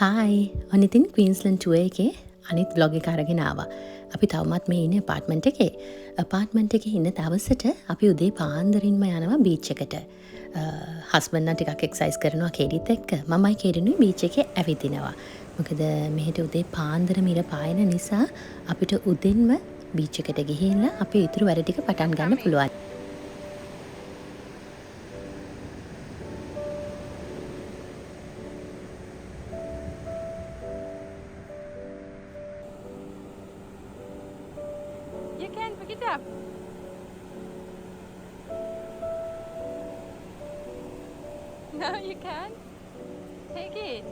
Hi ඔන්න ඉතින් Queensland tour එකේ අනිත් බ්ලොග් එක අරගෙන ආවා. අපි තවමත් මේ ඉන්නේ අපාර්ට්මන්ට් එකේ. අපාර්ට්මන්ට් එකේ ඉන්න දවසට අපි උදේ පාන්දරින්ම යනවා බීච් එකට. හස්බන්ඩ් නම් ටිකක් එක්සර්සයිස් කරනවා කේඩිත් එක්ක. මමයි කේඩිනුයි බීච් එකේ ඇවිදිනවා. මොකද මෙහෙට උදේ පාන්දර මිර පායන නිසා අපිට උදෙන්ම බීච් එකට ගිහිල්ලා අපේ ඉතුරු වැඩ ටික පටන් ගන්න පුළුවන්. You can pick it up. No, you can't. Take it.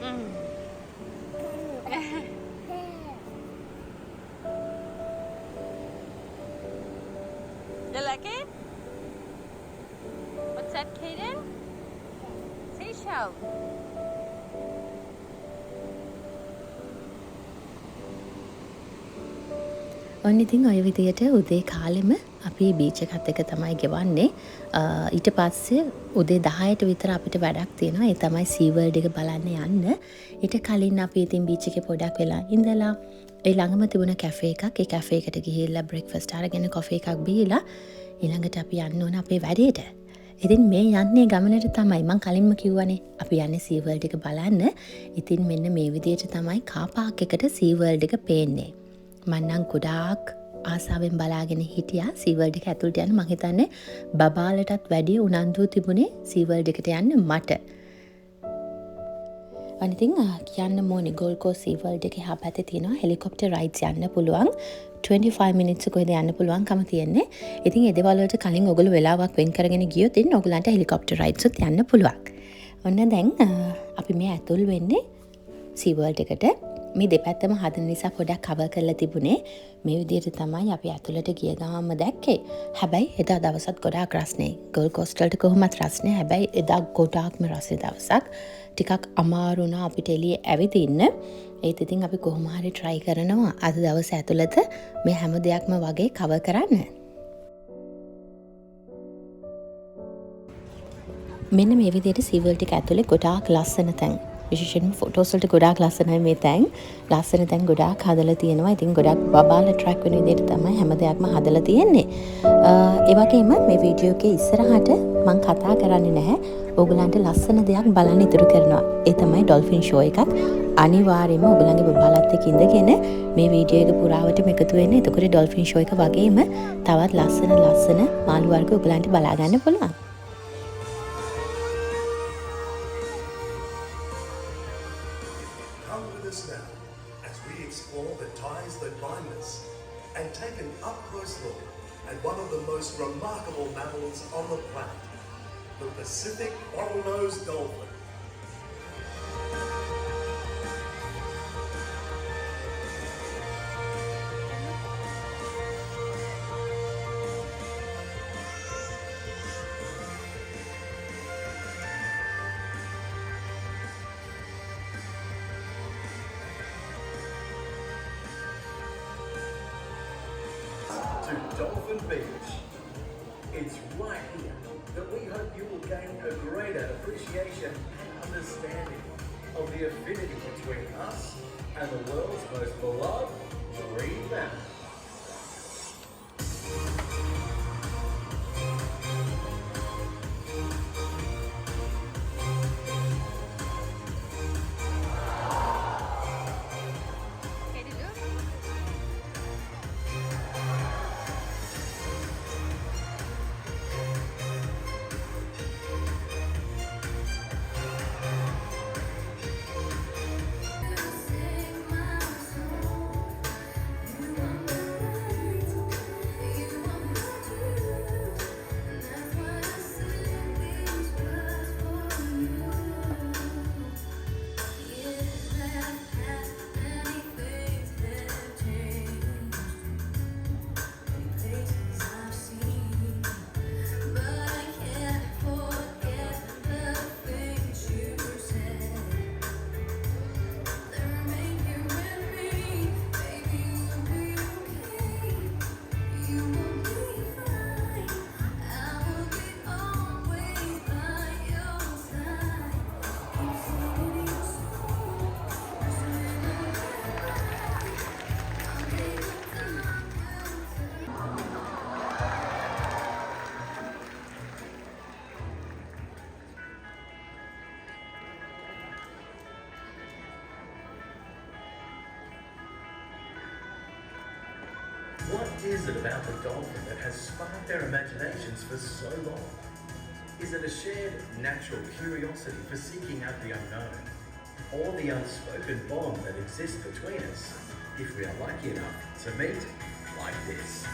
Mm. You like it? What's that, Kaden? Seashell. ඔන්න ඉතින් ඔය විදියට උදේ කාලෙම අපි බීච් එකත් එක තමයි ගෙවන්නේ. ඊට පස්සේ උදේ 10ට විතර අපිට වැඩක් තියෙනවා. ඒ තමයි සී වර්ල්ඩ් එක බලන්න යන්න. ඊට කලින් අපි ඉතින් බීච් එකේ පොඩක් වෙලා ඉඳලා ඒ ළඟම තිබුණ කැෆේ එකක්. ඒ කැෆේ එකට ගිහිල්ලා බ්‍රෙක්ෆාස්ට් අරගෙන කොෆි එකක් බීලා ඊළඟට අපි යන්න ඕන අපේ වැඩේට. ඉතින් මේ යන්නේ ගමනට තමයි. මං කලින්ම කිව්වනේ අපි යන්නේ සී වර්ල්ඩ් එක බලන්න. ඉතින් මෙන්න මේ විදියට තමයි කාර් පාක් එකට සී වර්ල්ඩ් එක පේන්නේ. මන්නම් ගොඩාක් ආසාවෙන් බලාගෙන හිටියා සී වර්ල්ඩ් එක ඇතුළට යන්න. මං හිතන්නේ බබාලටත් වැඩිය උනන්දුව තිබුණේ සී වර්ල්ඩ් එකට යන්න මට. අනිතින් කියන්න ඕනේ ගෝල්ඩ් කෝස්ට් සී වර්ල්ඩ් එකේ එහා පැත්තේ තියෙනවා හෙලිකොප්ටර් රයිඩ්ස් යන්න පුළුවන්. 25 minutes කොහෙද යන්න පුළුවන්කම තියෙන්නේ. ඉතින් ඒ දේවල් වලට කලින් ඔයගොල්ලෝ වෙලාවක් වෙන් කරගෙන ගියොත් ඉතින් ඔයගලන්ට හෙලිකොප්ටර් රයිඩ්ස් උත් යන්න පුළුවන්. ඔන්න දැන් අපි මේ ඇතුල් වෙන්නේ සී වර්ල්ඩ් එකට. මේ දෙපැත්තම හදන නිසා පොඩක් කවර් කරලා තිබුණේ. මේ විදිහට තමයි අපි ඇතුළට ගිය ගාම දැක්කේ. හැබැයි එදා දවසත් ගොඩාක් රස්නේ. ගෝල්ඩ් කෝස්ට් වලට කොහොමත් රස්නේ. හැබැයි එදා ගොඩාක්ම රස්නේ දවසක්. ටිකක් අමාරු වුණා අපිට එළියේ ඇවිදින්න. ඒත් ඉතින් අපි කොහොම හරි try කරනවා අද දවස් ඇතුළත මේ හැම දෙයක්ම වගේ කවර් කරන්න. මෙන්න මේ විදිහට සී වර්ල්ඩ් එක ඇතුලේ ගොඩාක් ලස්සන තැන්. විශේෂයෙන්ම ෆොටෝස් වලට ගොඩාක් ලස්සනයි මේ තැන්. ලස්සන තැන් ගොඩාක් හදලා තියෙනවා. ඉතින් ගොඩාක් බබාලා ට්‍රැක් වෙන විදිහට තමයි හැම දෙයක්ම හදලා තියෙන්නේ. ඒ වගේම මේ වීඩියෝ එකේ ඉස්සරහට මම කතා කරන්නේ නැහැ. ඕගලන්ට ලස්සන දෙයක් බලන්න ඉතුරු කරනවා. ඒ තමයි ඩොල්ෆින් ෂෝ එකක්. අනිවාර්යයෙන්ම ඔයගලගේ බබාලත් එක්ක ඉඳගෙන මේ වීඩියෝ එක පුරාවටම එකතු වෙන්න. එතකොට ඩොල්ෆින් ෂෝ එක වගේම තවත් ලස්සන මාළු වර්ග ඔයගලන්ට බලා ගන්න පුළුවන්. Come with us now as we explore the ties that bind us and take an up-close look at one of the most remarkable mammals on the planet, the Pacific bottlenose dolphin. To Dolphin Beach. It's right here that we hope you will gain a greater appreciation and understanding of the affinity between us and the world's most beloved marine mammal. Kaden, look. is it about the dolphin that has sparked their imaginations for so long? Is it a shared natural curiosity for seeking out the unknown? Or the unspoken bond that exists between us if we are lucky enough to meet like this?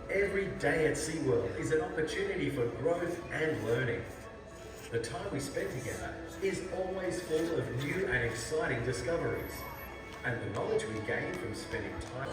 Every day at SeaWorld is an opportunity for growth and learning. The time we spend together is always full of new and exciting discoveries, and the knowledge we gain from spending time.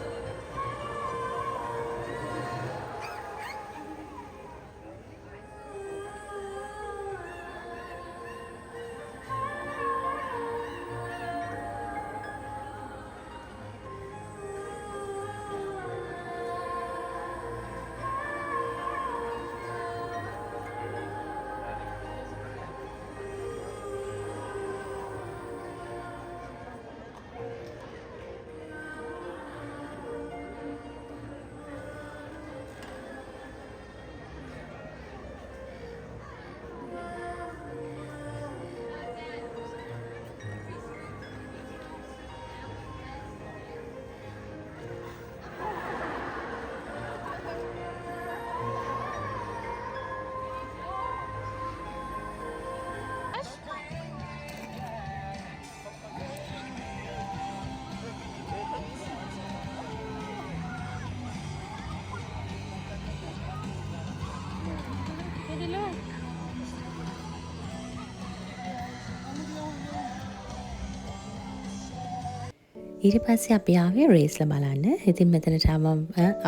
ඊට පස්සේ අපි ආවේ රේස්ල බලන්න. ඉතින් මෙතනට ආවම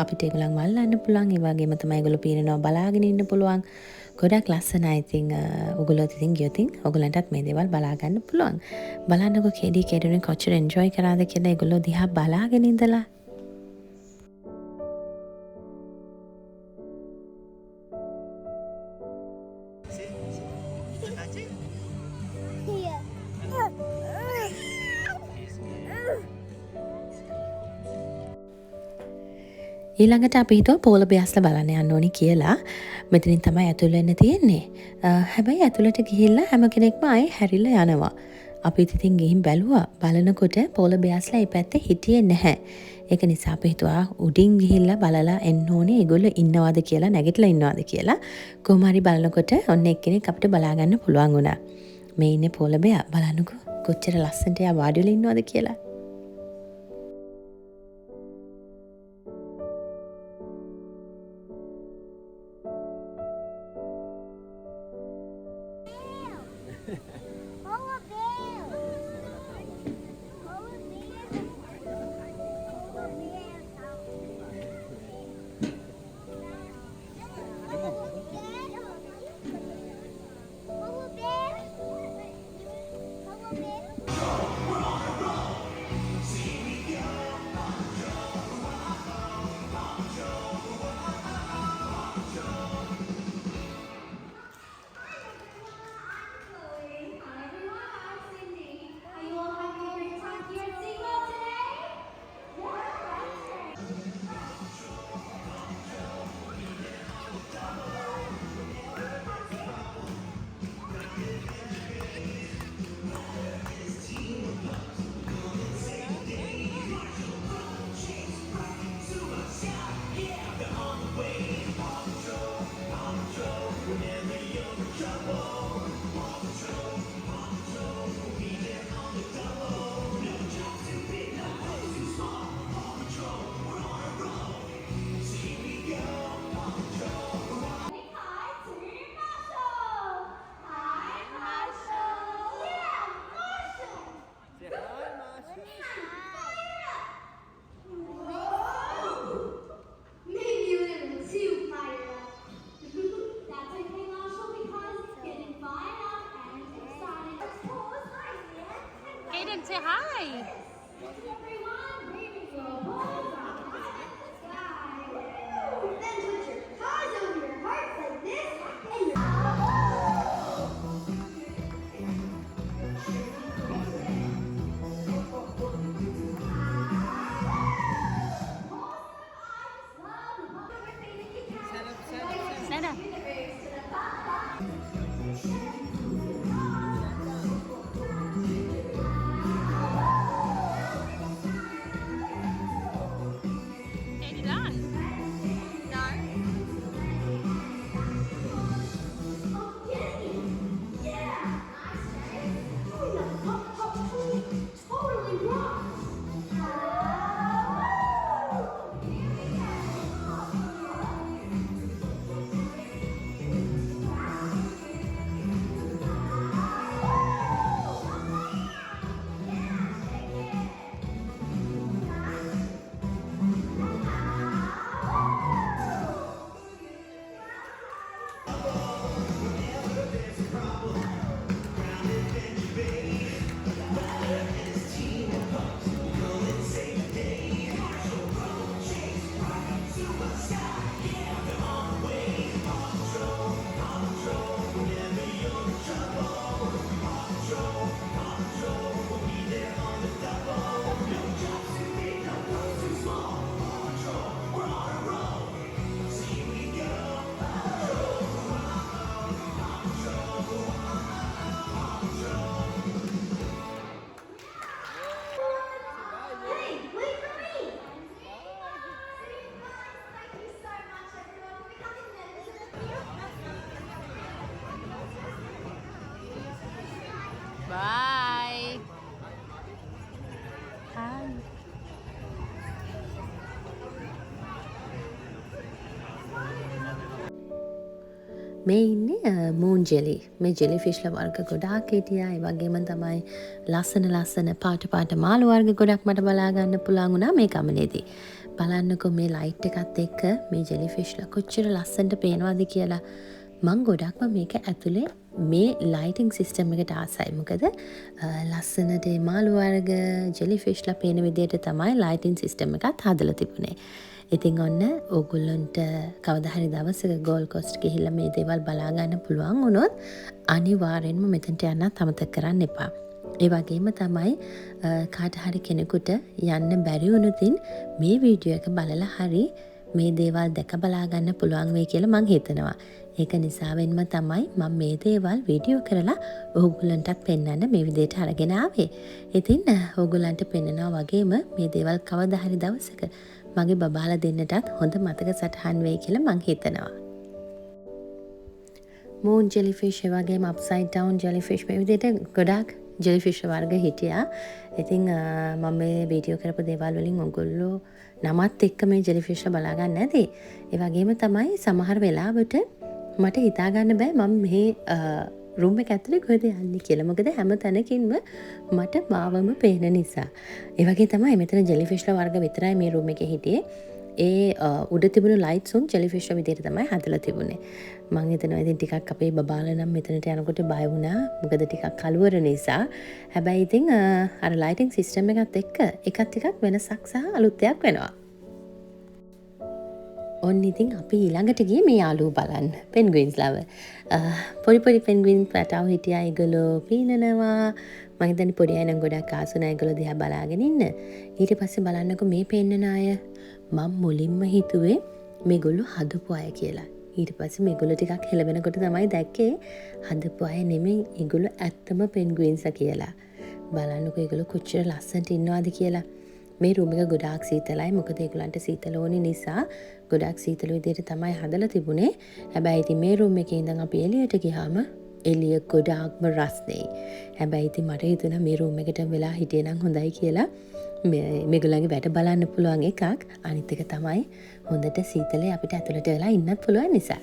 අපිට ඒගොල්ලන් වල්ලන්න පුළුවන්. ඒ වගේම තමයි ඒගොල්ලෝ පීනනවා බලාගෙන ඉන්න පුළුවන්. ගොඩක් ලස්සනයි. ඉතින් ඔයගොල්ලෝ ඉතින් ගියොතින් ඔයගොල්ලන්ටත් මේ දේවල් බලා ගන්න පුළුවන්. බලන්නකෝ කෙඩි කෙඩුනේ කොච්චර එන්ජොයි කරාද කියලා ඒගොල්ලෝ දිහා බලාගෙන ඉඳලා. ඊළඟට අපි හිතුවා පෝල බෙයාස්ලා බලන්න යන්න ඕනි කියලා. මෙතනින් තමයි ඇතුළ වෙන්න තියෙන්නේ. හැබැයි ඇතුළට ගිහිල්ලා හැම කෙනෙක්ම ආයේ හැරිලා යනවා. අපිත් ඉතින් ගිහින් බැලුවා. බලනකොට පෝල බෙයාස්ලා ඒ පැත්තේ හිටියේ නැහැ. ඒක නිසා අපි හිතුවා උඩින් ගිහිල්ලා බලලා එන්න ඕනේ ඒගොල්ලෝ ඉන්නවද කියලා, නැගිටලා ඉන්නවද කියලා. කොහොම හරි බලනකොට ඔන්න එක්කෙනෙක් අපිට බලා ගන්න පුළුවන් වුණා. මේ ඉන්නේ පෝල බෙයා. බලන්නකෝ කොච්චර ලස්සනට එයා වාඩි වෙලා ඉන්නවද කියලා. Kaden, say hi. Stand up. Katie done? No. Bye. Hi. මේ ඉන්නේ මූන් ජෙලි. මේ ජෙලි ෆිශ්ලා වර්ග ගොඩාක් හිටියා. ඒ වගේම තමයි ලස්සන පාට මාළු වර්ග ගොඩක් මට බලා ගන්න පුළුවන් වුණා මේ ගමනේදී. බලන්නකෝ මේ ලයිට් එකත් එක්ක මේ ජෙලි ෆිශ්ලා කොච්චර ලස්සනට පේනවද කියලා. මං ගොඩක්ම මේක ඇතුලේ මේ ලයිටිං සිස්ටම් එකට ආසයි. මොකද ලස්සනට මාළු වර්ග ජෙලි ෆිශ්ලා පේන විදිහට තමයි ලයිටිං සිස්ටම් එකත් හදලා තිබුණේ. ඉතින් ඔන්න ඕගොල්ලොන්ට කවදා හරි දවසක ගෝල්ඩ් කෝස්ට් ගිහිල්ලා මේ දේවල් බලා ගන්න පුළුවන් වුණොත් අනිවාර්යෙන්ම මෙතනට යන්නත් අමතක කරන්න එපා. ඒ වගේම තමයි කාට හරි කෙනෙකුට යන්න බැරි වුණොතින් මේ වීඩියෝ එක බලලා හරි මේ දේවල් දැක බලා ගන්න පුළුවන් වෙයි කියලා මං හිතනවා. ඒක නිසාවෙන්ම තමයි මම මේ දේවල් වීඩියෝ කරලා ඕගොල්ලන්ටත් පෙන්වන්න මේ විදිහට අරගෙන ආවේ. ඉතින් ඕගොල්ලන්ට පෙන්නනවා වගේම මේ දේවල් කවදා හරි දවසක මගේ බබාලා දෙන්නටත් හොඳ මතක සටහන් වෙයි කියලා මං හිතනවා. මූන් ජෙලිෆිෂ් වගේම අප්සයිඩ් ඩවුන් ජෙලිෆිෂ් මේ විදිහට ගොඩාක් ජෙලිෆිෂ් වර්ග හිටියා. ඉතින් මම මේ වීඩියෝ කරපු දේවල් වලින් ඔයගොල්ලෝ නමත් එක්ක මේ ජෙලිෆිෂ් බලා ගන්න ඇති. ඒ වගේම තමයි සමහර වෙලාවට මට හිතා ගන්න බෑ මම මේ රූම් එක ඇතුලේ කොහෙද යන්නේ කියලා. මොකද හැම තැනකින්ම මට මාවම පේන නිසා. ඒ වගේ තමයි මෙතන ජෙලිෆිෂ්ලා වර්ග විතරයි මේ රූම් එකේ හිටියේ. ඒ උඩ තිබුණු ලයිට්ස් උන් ජෙලිෆිෂ් විදිහට තමයි හදලා තිබුණේ. මං හිතනවා ඉතින් ටිකක් අපේ බබාලා නම් මෙතනට යනකොට බය වුණා. මොකද ටිකක් කලවර නිසා. හැබැයි ඉතින් අර ලයිටින් සිස්ටම් එකත් එක්ක එකත් ටිකක් වෙනසක් සහ අලුත් දෙයක් වෙනවා. ඔන්න ඉතින් අපි ඊළඟට ගියේ මේ යාළුවෝ බලන්න. පෙන්ගුයින්ස් ලව. පොඩි පොඩි පෙන්ගුයින් පැටව හිටියා. ඒගොල්ලෝ පීනනවා. මම හිතන්නේ පොඩි අය නම් ගොඩක් ආසුනා ඒගොල්ලෝ දිහා බලාගෙන ඉන්න. ඊට පස්සේ බලන්නකෝ මේ පෙන්නන අය. මම මුලින්ම හිතුවේ මේගොල්ලෝ හදපු අය කියලා. ඊට පස්සේ මේගොල්ලෝ ටිකක් හෙලවෙනකොට තමයි දැක්කේ හදපු අය නෙමෙයි ඒගොල්ලෝ ඇත්තම පෙන්ගුයින්ස්ලා කියලා. බලන්නකෝ ඒගොල්ලෝ කොච්චර ලස්සනට ඉන්නවද කියලා. මේ රූම් එක ගොඩාක් සීතලයි. මොකද ඒගොල්ලන්ට සීතල ඕනේ නිසා ගොඩාක් සීතල විදිහට තමයි හදලා තිබුණේ. හැබැයි ඉතින් මේ රූම් එකේ ඉඳන් අපි එළියට ගියාම එළිය ගොඩාක්ම රස්නේ. හැබැයි ඉතින් මට හිතුණා මේ රූම් එකට වෙලා හිටියේ නම් හොඳයි කියලා. මේගොල්ලන්ගේ වැඩ බලන්න පුළුවන් එකක්. අනිත් එක තමයි හොඳට සීතලේ අපිට ඇතුළට වෙලා ඉන්නත් පුළුවන් නිසා.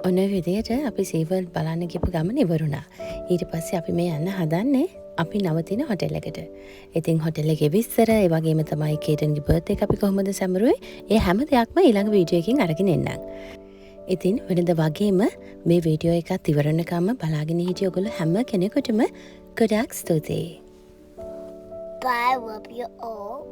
ඔන්න විදියට අපි සීවර්ල්ඩ් බලන්න ගිහපු ගමන ඉවරුණා. ඊට පස්සේ අපි මේ යන්න හදන්නේ අපි නවතින හොටෙල් එකට. ඉතින් හොටෙල් එකේ විස්තර ඒ වගේම තමයි කේටන්ගේ බර්ත්ඩේ එක අපි කොහොමද සැමරුවේ ඒ හැම දෙයක්ම ඊළඟ වීඩියෝ එකකින් අරගෙන එන්නම්. ඉතින් වෙනද වගේම මේ වීඩියෝ එකත් ඉවරනකම්ම බලාගෙන හිටිය ඔයගොල්ලෝ හැම කෙනෙකුටම ගොඩාක් ස්තුතියි. Bye, love you all.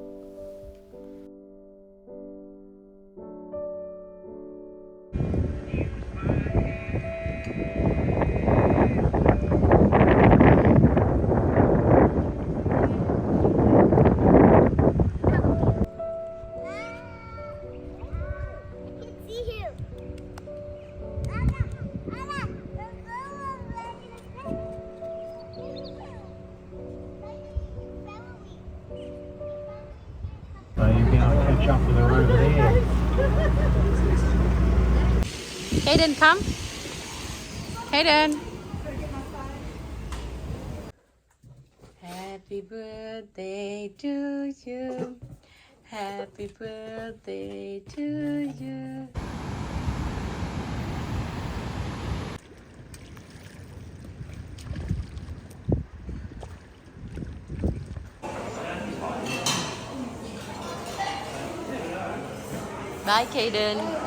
So you can catch up with her over there. Kaden, come. Kaden. Happy birthday to you. Happy birthday to you. Bye, Kaden.